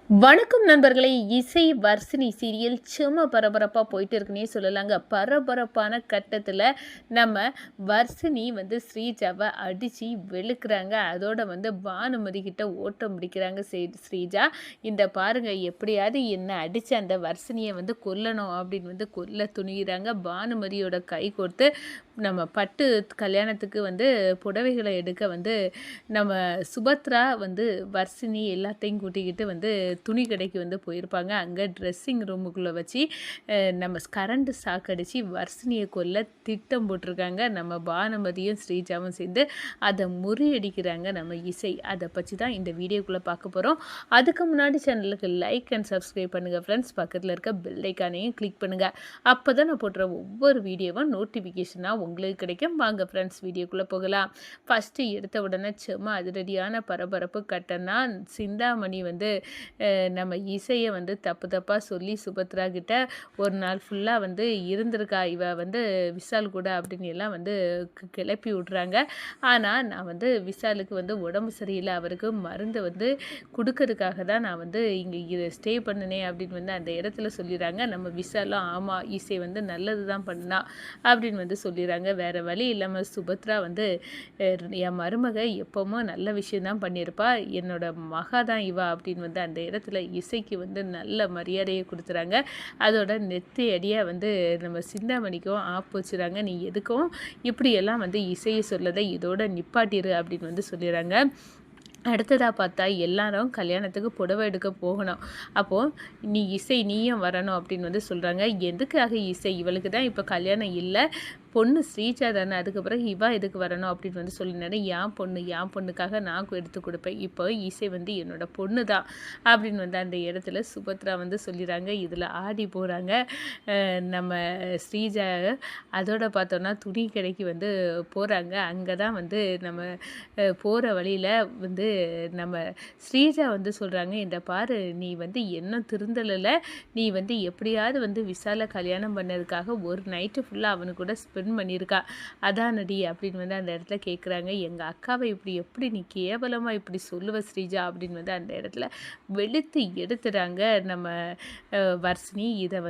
வணக்கம் நண்பர்களே. இசை வர்சினி சீரியல் செம பரபரப்பாக போயிட்டு இருக்குன்னே சொல்லலாங்க. பரபரப்பான கட்டத்தில் நம்ம வர்சினி ஸ்ரீஜாவை அடித்து வெளுக்கிறாங்க. அதோட பானுமதி கிட்ட ஓட்டம் முடிக்கிறாங்க ஸ்ரீஜா. இந்த பாருங்க, எப்படியாவது என்னை அடித்து அந்த வர்சினியை கொல்லணும் அப்படின்னு கொல்ல துணிகிறாங்க. பானுமதியோட கை கோர்த்து நம்ம பட்டு கல்யாணத்துக்கு புடவைகளை எடுக்க நம்ம சுபத்ரா வர்சினி எல்லாத்தையும் கூட்டிக்கிட்டு துணி கடைக்கு போயிருப்பாங்க. அங்கே ட்ரெஸ்ஸிங் ரூமுக்குள்ளே வச்சு நம்ம கரண்ட் சாக்கடிச்சு வர்சினியை கொல்ல திட்டம் போட்டிருக்காங்க. நம்ம பானுமதியும் ஸ்ரீஜாவும் சேர்ந்து அதை முறியடிக்கிறாங்க நம்ம இசை. அதை பற்றி தான் இந்த வீடியோக்குள்ளே பார்க்க போகிறோம். அதுக்கு முன்னாடி சேனலுக்கு லைக் அண்ட் சப்ஸ்கிரைப் பண்ணுங்கள் ஃப்ரெண்ட்ஸ். பக்கத்தில் இருக்க பெல் ஐக்கானையும் கிளிக் பண்ணுங்கள். அப்போ தான் நான் போடுற ஒவ்வொரு வீடியோவும் நோட்டிஃபிகேஷனாக உங்களுக்கு கிடைக்கும். வாங்க ஃப்ரெண்ட்ஸ், வீடியோக்குள்ளே போகலாம். ஃபஸ்ட்டு எடுத்த உடனே செம்ம அதிரடியான பரபரப்பு கட்டன்னா சிந்தாமணி நம்ம இசையை தப்பாக சொல்லி சுபத்ரா கிட்ட ஒரு நாள் ஃபுல்லாக இருந்திருக்கா இவ விஷால் கூட அப்படின்னு எல்லாம் கிளப்பி விட்றாங்க. ஆனால் நான் விஷாலுக்கு உடம்பு சரியில்லை, அவருக்கு மருந்து கொடுக்கறதுக்காக தான் நான் இங்கே ஸ்டே பண்ணினேன் அப்படின்னு அந்த இடத்துல சொல்லிடுறாங்க. நம்ம விஷாலும் ஆமாம் இசை நல்லது தான் பண்ணா அப்படின்னு சொல்லிடுறாங்க. வேறு வழி இல்லாமல் சுபத்ரா என் மருமக எப்போவும் நல்ல விஷயந்தான் பண்ணியிருப்பா, என்னோட மகா தான் இவா அப்படின்னு அந்த இடத்துல இசைக்கு நல்ல மரியாதையை கொடுத்துறாங்க. அதோட நெத்தி அடியாக நம்ம சிந்தாமணிக்கும் ஆப்பு வச்சுறாங்க. நீ எதுக்கும் இப்படியெல்லாம் இசையை சொல்லதை இதோட நிப்பாட்டிரு அப்படின்னு சொல்லிடுறாங்க. அடுத்ததாக பார்த்தா எல்லாரும் கல்யாணத்துக்கு புடவை எடுக்க போகணும். அப்போது நீயும் வரணும் அப்படின்னு சொல்கிறாங்க. எதுக்காக இசை? இவளுக்கு தான் இப்போ கல்யாணம் இல்லை, பொண்ணு ஸ்ரீஜா தானே, அதுக்கப்புறம் இவா எதுக்கு வரணும் அப்படின்னு சொல்லினாரு. என் பொண்ணுக்காக நான் எடுத்து கொடுப்பேன். இப்போ இசை என்னோட பொண்ணு தான் அப்படின்னு அந்த இடத்துல சுபத்ரா சொல்லிடுறாங்க. இதில் ஆடி போகிறாங்க நம்ம ஸ்ரீஜா. அதோட பார்த்தோன்னா துணி கடைக்கு போகிறாங்க. அங்கே தான் நம்ம போகிற வழியில் நம்ம ஸ்ரீஜா சொல்கிறாங்க, இந்த பாரு நீ இன்னும் திருந்தலை, நீ எப்படியாவது விசால கல்யாணம் பண்ணதுக்காக ஒரு நைட்டு ஃபுல்லாக அவனு கூட ஸ்பெண்ட் பண்ணியிருக்கா, அதானடி அப்படின்னு அந்த இடத்துல கேட்குறாங்க. எங்கள் அக்காவை எப்படி நீ கேவலமாக இப்படி சொல்லுவ ஸ்ரீஜா அப்படின்னு அந்த இடத்துல வெளுத்து எடுத்துறாங்க நம்ம வர்சினி. இதை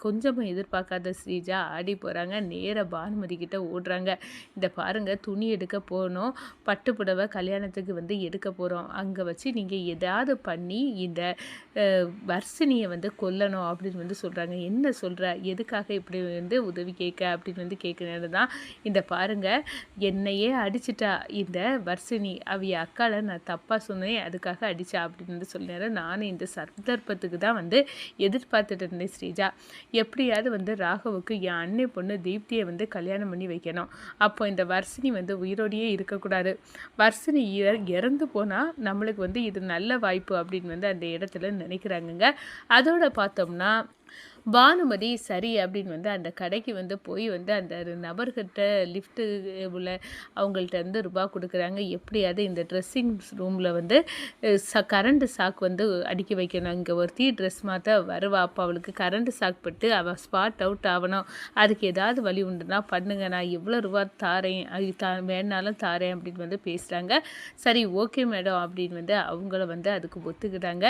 கொஞ்சமும் எதிர்பார்க்காத ஸ்ரீஜா ஆடி போகிறாங்க. நேராக பானுமதி கிட்ட ஓடுறாங்க. இந்த பாருங்கள், துணி எடுக்க போகணும், பட்டு புடவை கல்யாணத்துக்கு எடுக்க போகிறோம், அங்கே வச்சு நீங்கள் எதாவது பண்ணி இந்த வர்சினியை கொல்லணும் அப்படின்னு சொல்கிறாங்க. என்ன சொல்கிற, எதுக்காக இப்படி உதவி கேட்க அப்படின்னு கேட்குறது தான். இந்த பாருங்கள், என்னையே அடிச்சிட்டா இந்த வர்சினி, அவைய அக்கால நான் தப்பாக சொன்னேன், அதுக்காக அடித்தா அப்படின்னு சொல்லினாரு. நானும் இந்த சந்தர்ப்பத்துக்கு தான் எதிர்பார்த்துட்டு இருந்தேன் ஸ்ரீஜா. எப்படியாவது ராகவுக்கு என் அன்னை பொண்ணு தீப்தியை கல்யாணம் பண்ணி வைக்கணும். அப்போ இந்த வர்சினி உயிரோடையே இருக்கக்கூடாது. வர்சினி இறந்து போனால் நம்மளுக்கு இது நல்ல வாய்ப்பு அப்படின்னு அந்த இடத்துல நினைக்கிறாங்கங்க. அதோட பார்த்தோம்னா பானுமதி சரி அப்படின்னு அந்த கடைக்கு போய் அந்த நபர்கிட்ட லிஃப்ட்டு உள்ள அவங்கள்ட்ட ரூபா கொடுக்குறாங்க. எப்படியாவது இந்த ட்ரெஸ்ஸிங் ரூமில் கரண்ட் சாக் அடிக்க வைக்கணும். இங்கே ஒருத்தி ட்ரெஸ் மாற்ற வருவா, அப்போ அவளுக்கு கரண்ட் சாக் பட்டு அவள் ஸ்பாட் அவுட் ஆகணும். அதுக்கு ஏதாவது வழி உண்டுன்னா பண்ணுங்க, நான் எவ்வளோ ரூபா தாரேன், அது வேணாலும் தாரேன் அப்படின்னு பேசுகிறாங்க. சரி ஓகே மேடம் அப்படின்னு அவங்கள அதுக்கு ஒத்துக்கிட்டாங்க.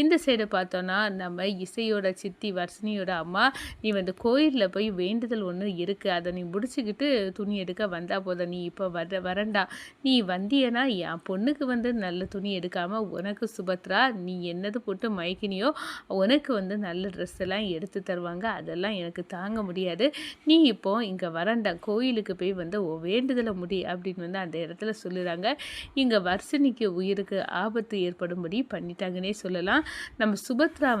இந்த சைடு பார்த்தோன்னா நம்ம இசையோட சித்தி வர்சினி அம்மா, நீ கோயிலில் போய் வேண்டுதல் ஒன்று இருக்குது, அதை நீ முடிச்சுக்கிட்டு துணி எடுக்க வந்தால் போதும், நீ இப்போ வரண்டா, நீ வந்தியனா என் பொண்ணுக்கு நல்ல துணி எடுக்காமல் உனக்கு சுபத்ரா நீ என்னது போட்டு மயக்கினியோ உனக்கு நல்ல ட்ரெஸ் எல்லாம் எடுத்து தருவாங்க, அதெல்லாம் எனக்கு தாங்க முடியாது, நீ இப்போ இங்கே வரண்டா, கோயிலுக்கு போய் வேண்டுதலை முடி அப்படின்னு அந்த இடத்துல சொல்லுறாங்க. இங்கே வர்சினிக்கு உயிருக்கு ஆபத்து ஏற்படும்படி பண்ணிட்டாங்கன்னே சொல்லலாம். நம்ம சுபத்ரா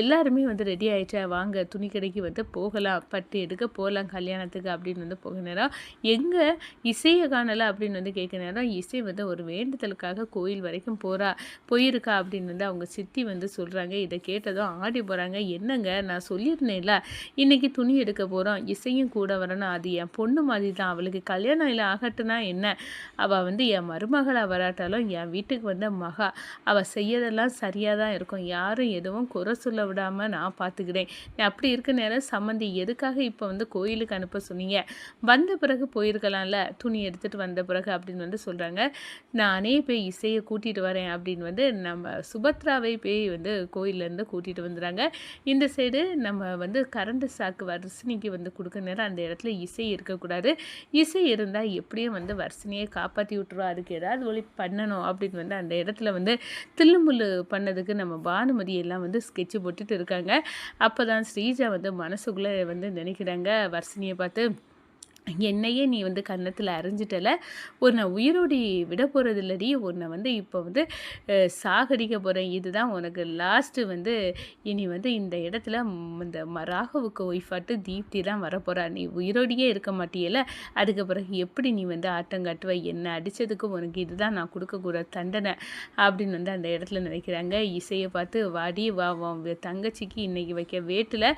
எல்லாருமே ரெடி ஆகிட்டா, வாங்க துணி கடைக்கு போகலாம், பட்டு எடுக்க போகலாம் கல்யாணத்துக்கு அப்படின்னு போக நேரம் எங்கே இசையை காணலை அப்படின்னு கேட்க நேரம் இசை ஒரு வேண்டுதலுக்காக கோயில் வரைக்கும் போயிருக்கா அப்படின்னு அவங்க சித்தி சொல்கிறாங்க. இதை கேட்டதும் ஆடி போகிறாங்க. என்னங்க, நான் சொல்லியிருந்தேன்ல இன்றைக்கி துணி எடுக்க போகிறோம், இசையும் கூட வரணும், அது என் பொண்ணு மாதிரி தான், அவளுக்கு கல்யாணம் இல்லை ஆகட்டுனா என்ன, அவள் என் மருமகளாக வராட்டாலும் என் வீட்டுக்கு மகா, அவள் செய்யறதெல்லாம் சரியாக தான் இருக்கும், யாரும் எதுவும் குறை சொல்ல விடாமல் நான் பார்த்துக்கிறேன். அப்படி இருக்க நேரம் சம்மந்தி எதுக்காக இப்போ வந்து கோயிலுக்கு அனுப்ப சொன்னீங்க? வந்த பிறகு போயிருக்கலாம்ல, துணி எடுத்துட்டு வந்த பிறகு அப்படின்னு வந்து சொல்கிறாங்க. நானே போய் இசையை கூட்டிகிட்டு வரேன் அப்படின்னு வந்து நம்ம சுபத்ராவை போய் வந்து கோயிலேருந்து கூட்டிகிட்டு வந்துடுறாங்க. இந்த சைடு நம்ம வந்து கரண்ட் சாக்கு வர்ஷினிக்கு வந்து கொடுக்க நேரம் அந்த இடத்துல இசை இருக்கக்கூடாது. இசை இருந்தால் எப்படியும் வந்து வர்ஷினியை காப்பாற்றி விட்டுருவா. அதுக்கு ஏதாவது வழி பண்ணணும் அப்படின்னு வந்து அந்த இடத்துல வந்து தில்லுமுல்லு பண்ணதுக்கு நம்ம பானுமதி எல்லாம் வந்து ஸ்கெட்சு போட்டுட்டு இருக்காங்க. அப்போ தான் ஸ்ரீஜா வந்து மனசுக்குள்ளே வந்து நினைக்கிறாங்க வர்ஷினியை பார்த்து, என்னையே நீ வந்து கன்னத்தில் அரைஞ்சிட்டல, உன்னை உயிரோடி விட போகிறது இல்லடி, உன்னை வந்து இப்போ வந்து சாகடிக்க போகிறேன், இதுதான் உனக்கு லாஸ்ட்டு வந்து இனி வந்து இந்த இடத்துல இந்த ராகுவுக்கு ஒய்ஃபாட்டு தீப்தி தான் வரப்போகிறா, நீ உயிரோடியே இருக்க மாட்டியல, அதுக்கு பிறகு எப்படி நீ வந்து ஆட்டம் காட்டுவ, என்னை அடித்ததுக்கு உனக்கு இதுதான் நான் கொடுக்கக்கூட தண்டனை அப்படின்னு வந்து அந்த இடத்துல நினைக்கிறாங்க. இசையை பார்த்து, வாடி வா தங்கச்சிக்கு இன்னைக்கு வைக்க வேட்டில்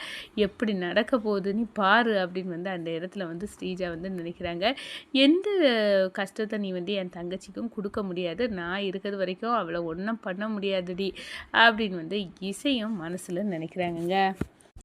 எப்படி நடக்க போகுதுன்னு பாரு அப்படின்னு வந்து அந்த இடத்துல வந்து ஸ்ரீஜா வந்து நினைக்கிறாங்க. எந்த கஷ்டத்தை நீ வந்து என் தங்கச்சிக்கும் கொடுக்க முடியாது, நான் இருக்கிறது வரைக்கும் அவளை ஒன்றும் பண்ண முடியாதுடி அப்படின்னு வந்து இசையும் மனசில் நினைக்கிறாங்கங்க.